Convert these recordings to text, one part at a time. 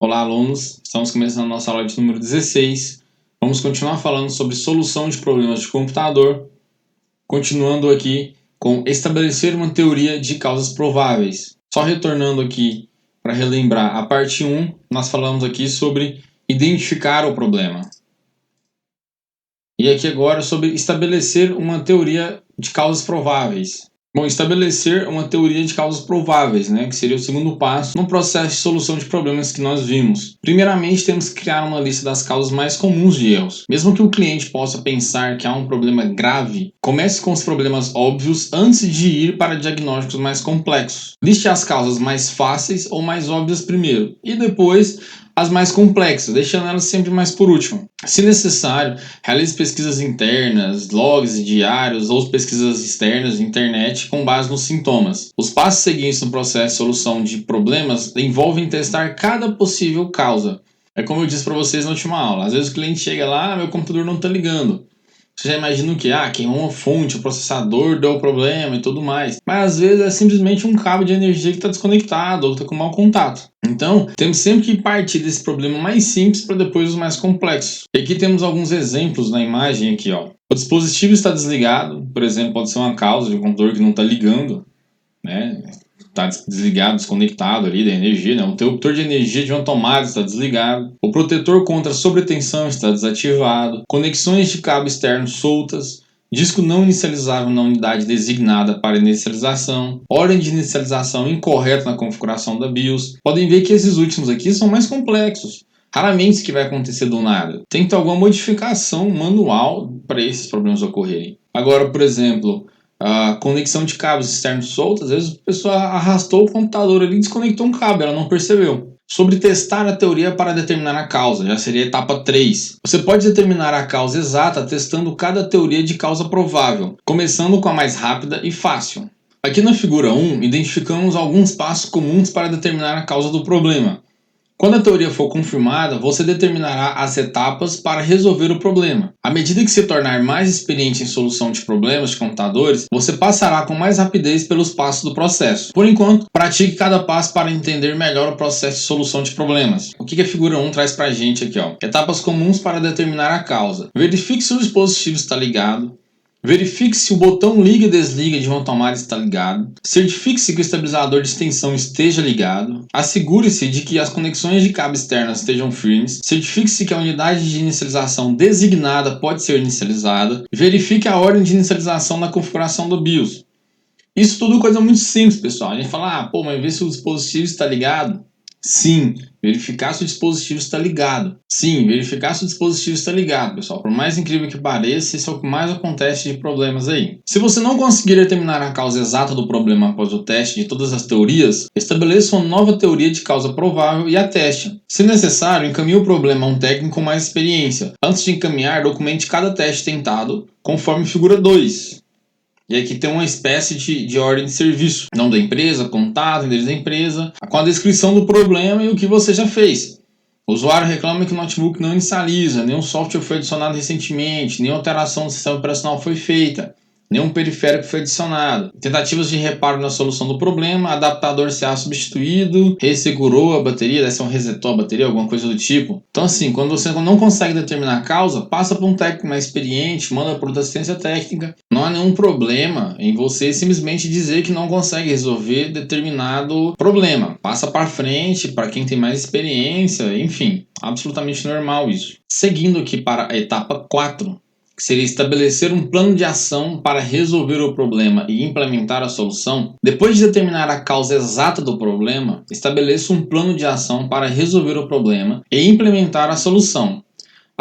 Olá, alunos! Estamos começando a nossa aula de número 16. Vamos continuar falando sobre solução de problemas de computador, continuando aqui com estabelecer uma teoria de causas prováveis. Só retornando aqui para relembrar a parte 1, nós falamos aqui sobre identificar o problema. E aqui agora sobre estabelecer uma teoria de causas prováveis. Bom, estabelecer uma teoria de causas prováveis, que seria o segundo passo no processo de solução de problemas que nós vimos. Primeiramente, temos que criar uma lista das causas mais comuns de erros. Mesmo que o cliente possa pensar que há um problema grave, comece com os problemas óbvios antes de ir para diagnósticos mais complexos. Liste as causas mais fáceis ou mais óbvias primeiro, e depois as mais complexas, deixando elas sempre mais por último. Se necessário, realize pesquisas internas, logs e diários ou pesquisas externas de internet com base nos sintomas. Os passos seguintes no processo de solução de problemas envolvem testar cada possível causa. É como eu disse para vocês na última aula. Às vezes o cliente chega lá, meu computador não está ligando. Você já imagina o que? Queimou uma fonte, o processador deu problema e tudo mais. Mas às vezes é simplesmente um cabo de energia que está desconectado ou está com mau contato. Então, temos sempre que partir desse problema mais simples para depois os mais complexos. E aqui temos alguns exemplos na imagem aqui, ó. O dispositivo está desligado, por exemplo, pode ser uma causa de um computador que não está ligando, está desligado, desconectado ali da energia, O interruptor de energia de uma tomada está desligado. O protetor contra sobretensão está desativado. Conexões de cabo externo soltas. Disco não inicializável na unidade designada para inicialização. Ordem de inicialização incorreta na configuração da BIOS. Podem ver que esses últimos aqui são mais complexos. Raramente isso que vai acontecer do nada. Tem que ter alguma modificação manual para esses problemas ocorrerem. Agora, por exemplo, a conexão de cabos externos soltos, às vezes a pessoa arrastou o computador ali e desconectou um cabo, ela não percebeu. Sobre testar a teoria para determinar a causa, já seria a etapa 3. Você pode determinar a causa exata testando cada teoria de causa provável, começando com a mais rápida e fácil. Aqui na figura 1, identificamos alguns passos comuns para determinar a causa do problema. Quando a teoria for confirmada, você determinará as etapas para resolver o problema. À medida que se tornar mais experiente em solução de problemas de computadores, você passará com mais rapidez pelos passos do processo. Por enquanto, pratique cada passo para entender melhor o processo de solução de problemas. O que a figura 1 traz para a gente aqui? Etapas comuns para determinar a causa. Verifique se o dispositivo está ligado. Verifique se o botão liga e desliga de uma tomada está ligado. Certifique-se que o estabilizador de extensão esteja ligado. Assegure-se de que as conexões de cabo externas estejam firmes. Certifique-se que a unidade de inicialização designada pode ser inicializada. Verifique a ordem de inicialização na configuração do BIOS. Isso tudo é coisa muito simples, pessoal. A gente fala, mas vê se o dispositivo está ligado. Sim, verificar se o dispositivo está ligado. Sim, verificar se o dispositivo está ligado, pessoal. Por mais incrível que pareça, isso é o que mais acontece de problemas aí. Se você não conseguir determinar a causa exata do problema após o teste de todas as teorias, estabeleça uma nova teoria de causa provável e a teste. Se necessário, encaminhe o problema a um técnico com mais experiência. Antes de encaminhar, documente cada teste tentado, conforme figura 2. E aqui tem uma espécie de ordem de serviço. Nome da empresa, contato, endereço da empresa, com a descrição do problema e o que você já fez. O usuário reclama que o notebook não inicializa, nenhum software foi adicionado recentemente, nenhuma alteração do sistema operacional foi feita, nenhum periférico foi adicionado. Tentativas de reparo na solução do problema, adaptador será substituído, ressegurou a bateria, deve ser resetou a bateria, alguma coisa do tipo. Então assim, quando você não consegue determinar a causa, passa para um técnico mais experiente, manda para outra assistência técnica. Não há nenhum problema em você simplesmente dizer que não consegue resolver determinado problema. Passa para frente, para quem tem mais experiência, enfim, absolutamente normal isso. Seguindo aqui para a etapa 4, que seria estabelecer um plano de ação para resolver o problema e implementar a solução. Depois de determinar a causa exata do problema, estabeleça um plano de ação para resolver o problema e implementar a solução.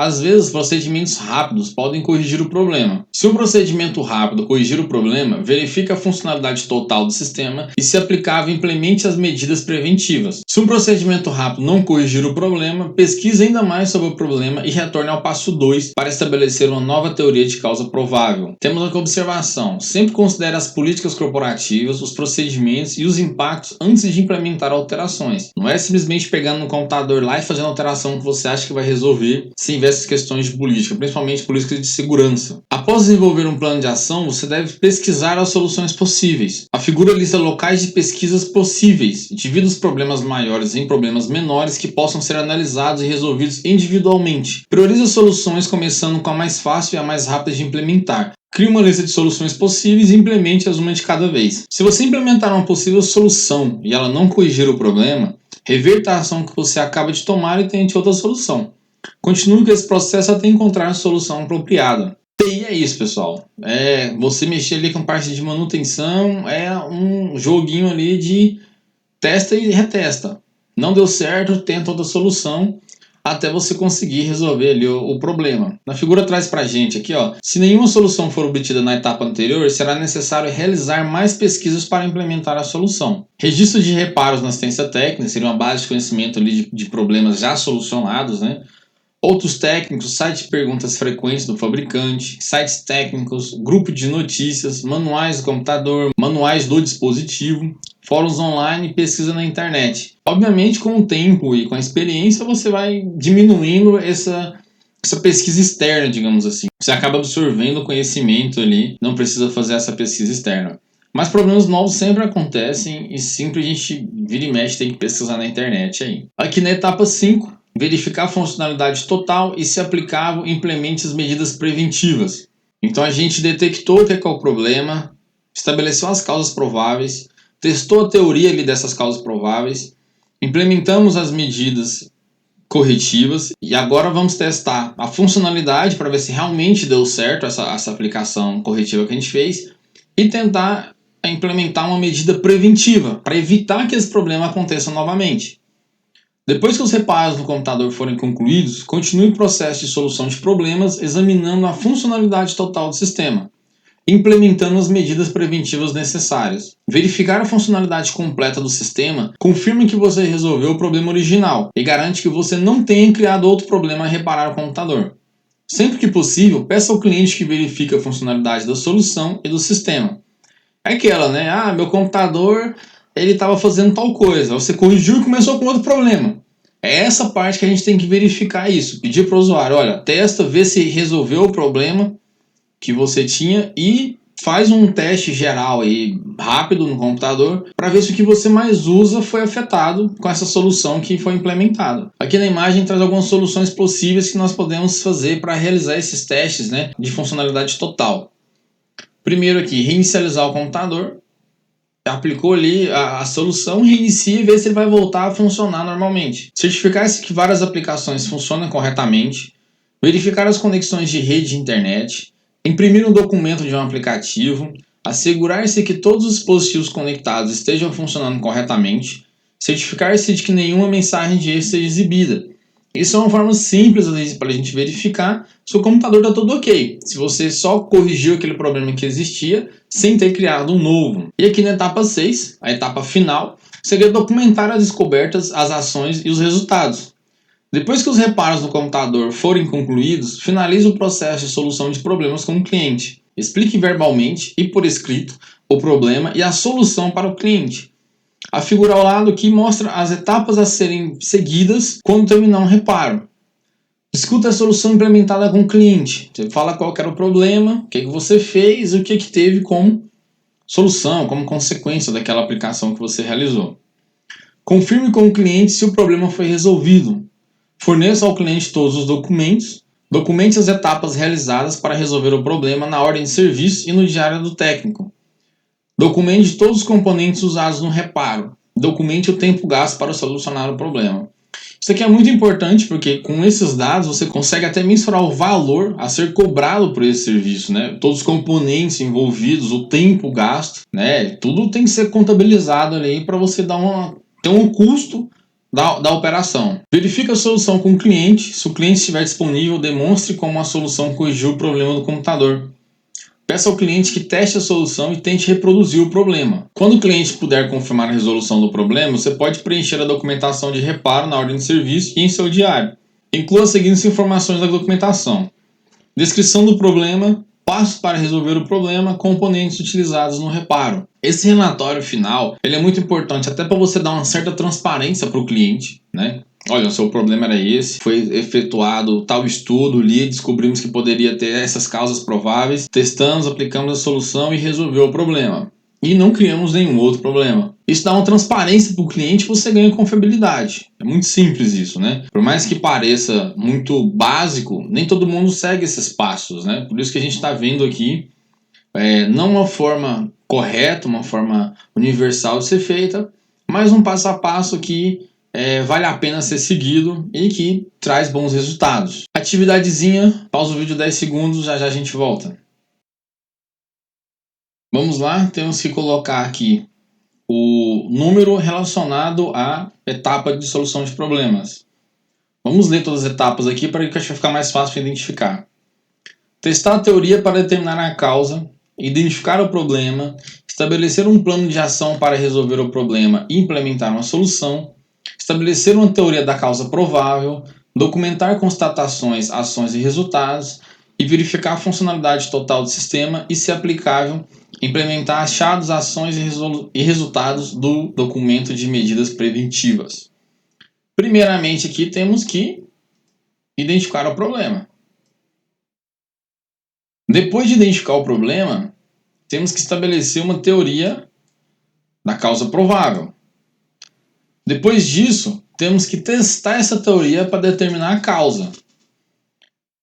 Às vezes, procedimentos rápidos podem corrigir o problema. Se o procedimento rápido corrigir o problema, verifique a funcionalidade total do sistema e, se aplicável, implemente as medidas preventivas. Se um procedimento rápido não corrigir o problema, pesquise ainda mais sobre o problema e retorne ao passo 2 para estabelecer uma nova teoria de causa provável. Temos aqui a observação. Sempre considere as políticas corporativas, os procedimentos e os impactos antes de implementar alterações. Não é simplesmente pegando no computador lá e fazendo a alteração que você acha que vai resolver, sem diversas questões de política, principalmente políticas de segurança. Após desenvolver um plano de ação, você deve pesquisar as soluções possíveis. A figura lista locais de pesquisas possíveis e divide os problemas maiores em problemas menores que possam ser analisados e resolvidos individualmente. Priorize as soluções começando com a mais fácil e a mais rápida de implementar. Crie uma lista de soluções possíveis e implemente-as uma de cada vez. Se você implementar uma possível solução e ela não corrigir o problema, reverta a ação que você acaba de tomar e tente outra solução. Continue com esse processo até encontrar a solução apropriada. TI é isso, pessoal. Você mexer ali com parte de manutenção, é um joguinho ali de testa e retesta. Não deu certo, tenta outra solução até você conseguir resolver ali o problema. Na figura traz pra gente aqui, ó, se nenhuma solução for obtida na etapa anterior, será necessário realizar mais pesquisas para implementar a solução. Registro de reparos na assistência técnica seria uma base de conhecimento ali de problemas já solucionados, né? Outros técnicos, site de perguntas frequentes do fabricante, sites técnicos, grupo de notícias, manuais do computador, manuais do dispositivo, fóruns online e pesquisa na internet. Obviamente, com o tempo e com a experiência, você vai diminuindo essa pesquisa externa, digamos assim. Você acaba absorvendo o conhecimento ali, não precisa fazer essa pesquisa externa. Mas problemas novos sempre acontecem e sempre a gente vira e mexe tem que pesquisar na internet aí. Aqui na etapa 5, verificar a funcionalidade total e, se aplicável, implemente as medidas preventivas. Então a gente detectou o que é o problema, estabeleceu as causas prováveis, testou a teoria ali dessas causas prováveis, implementamos as medidas corretivas e agora vamos testar a funcionalidade para ver se realmente deu certo essa aplicação corretiva que a gente fez e tentar implementar uma medida preventiva para evitar que esse problema aconteça novamente. Depois que os reparos no computador forem concluídos, continue o processo de solução de problemas examinando a funcionalidade total do sistema, implementando as medidas preventivas necessárias. Verificar a funcionalidade completa do sistema confirma que você resolveu o problema original e garante que você não tenha criado outro problema a reparar o computador. Sempre que possível, peça ao cliente que verifique a funcionalidade da solução e do sistema. É aquela, né? Meu computador ele estava fazendo tal coisa, você corrigiu e começou com outro problema. É essa parte que a gente tem que verificar isso. Pedir para o usuário, olha, testa, vê se resolveu o problema que você tinha e faz um teste geral aí, rápido no computador, para ver se o que você mais usa foi afetado com essa solução que foi implementada. Aqui na imagem traz algumas soluções possíveis que nós podemos fazer para realizar esses testes, né, de funcionalidade total. Primeiro aqui, reinicializar o computador. Aplicou ali a solução, reinicia e vê se ele vai voltar a funcionar normalmente. Certificar-se que várias aplicações funcionam corretamente. Verificar as conexões de rede de internet. Imprimir um documento de um aplicativo. Assegurar-se que todos os dispositivos conectados estejam funcionando corretamente. Certificar-se de que nenhuma mensagem de erro seja exibida. Isso é uma forma simples para a gente verificar se o computador está todo ok. Se você só corrigiu aquele problema que existia sem ter criado um novo. E aqui na etapa 6, a etapa final, seria documentar as descobertas, as ações e os resultados. Depois que os reparos no computador forem concluídos, finalize o processo de solução de problemas com o cliente. Explique verbalmente e por escrito o problema e a solução para o cliente. A figura ao lado aqui mostra as etapas a serem seguidas quando terminar um reparo. Discuta a solução implementada com o cliente. Você fala qual era o problema, o que você fez e o que teve como solução, como consequência daquela aplicação que você realizou. Confirme com o cliente se o problema foi resolvido. Forneça ao cliente todos os documentos. Documente as etapas realizadas para resolver o problema na ordem de serviço e no diário do técnico. Documente todos os componentes usados no reparo. Documente o tempo gasto para solucionar o problema. Isso aqui é muito importante porque com esses dados você consegue até mensurar o valor a ser cobrado por esse serviço, né? Todos os componentes envolvidos, o tempo gasto, né? Tudo tem que ser contabilizado ali para você ter um custo da operação. Verifique a solução com o cliente. Se o cliente estiver disponível, demonstre como a solução corrigiu o problema do computador. Peça ao cliente que teste a solução e tente reproduzir o problema. Quando o cliente puder confirmar a resolução do problema, você pode preencher a documentação de reparo na ordem de serviço e em seu diário. Inclua as seguintes informações da documentação: descrição do problema, passos para resolver o problema, componentes utilizados no reparo. Esse relatório final ele é muito importante até para você dar uma certa transparência para o cliente, né? olha, o seu problema era esse, foi efetuado tal estudo ali, descobrimos que poderia ter essas causas prováveis, testamos, aplicamos a solução e resolveu o problema. E não criamos nenhum outro problema. Isso dá uma transparência para o cliente e você ganha confiabilidade. É muito simples isso, né? Por mais que pareça muito básico, nem todo mundo segue esses passos, né? Por isso que a gente está vendo aqui, não uma forma correta, uma forma universal de ser feita, mas um passo a passo que vale a pena ser seguido e que traz bons resultados. Atividadezinha, pausa o vídeo 10 segundos, já já a gente volta. Vamos lá, temos que colocar aqui o número relacionado à etapa de solução de problemas. Vamos ler todas as etapas aqui para que vai ficar mais fácil de identificar. Testar a teoria para determinar a causa, identificar o problema, estabelecer um plano de ação para resolver o problema e implementar uma solução, estabelecer uma teoria da causa provável, documentar constatações, ações e resultados e verificar a funcionalidade total do sistema e, se aplicável, implementar achados, ações e resultados do documento de medidas preventivas. Primeiramente, aqui temos que identificar o problema. Depois de identificar o problema, temos que estabelecer uma teoria da causa provável. Depois disso, temos que testar essa teoria para determinar a causa.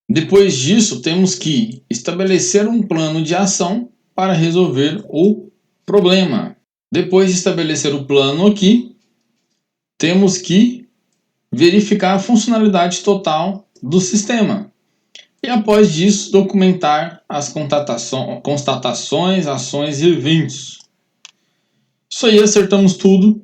Depois disso, temos que estabelecer um plano de ação para resolver o problema. Depois de estabelecer o plano aqui, temos que verificar a funcionalidade total do sistema. E após disso, documentar as constatações, ações e eventos. Isso aí, acertamos tudo.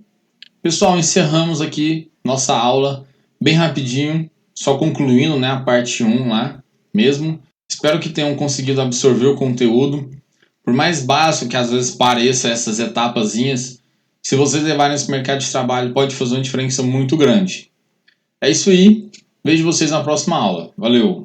Pessoal, encerramos aqui nossa aula bem rapidinho, só concluindo, né, a parte 1 lá mesmo. Espero que tenham conseguido absorver o conteúdo. Por mais básico que às vezes pareça essas etapazinhas, se vocês levarem esse mercado de trabalho, pode fazer uma diferença muito grande. É isso aí. Vejo vocês na próxima aula. Valeu!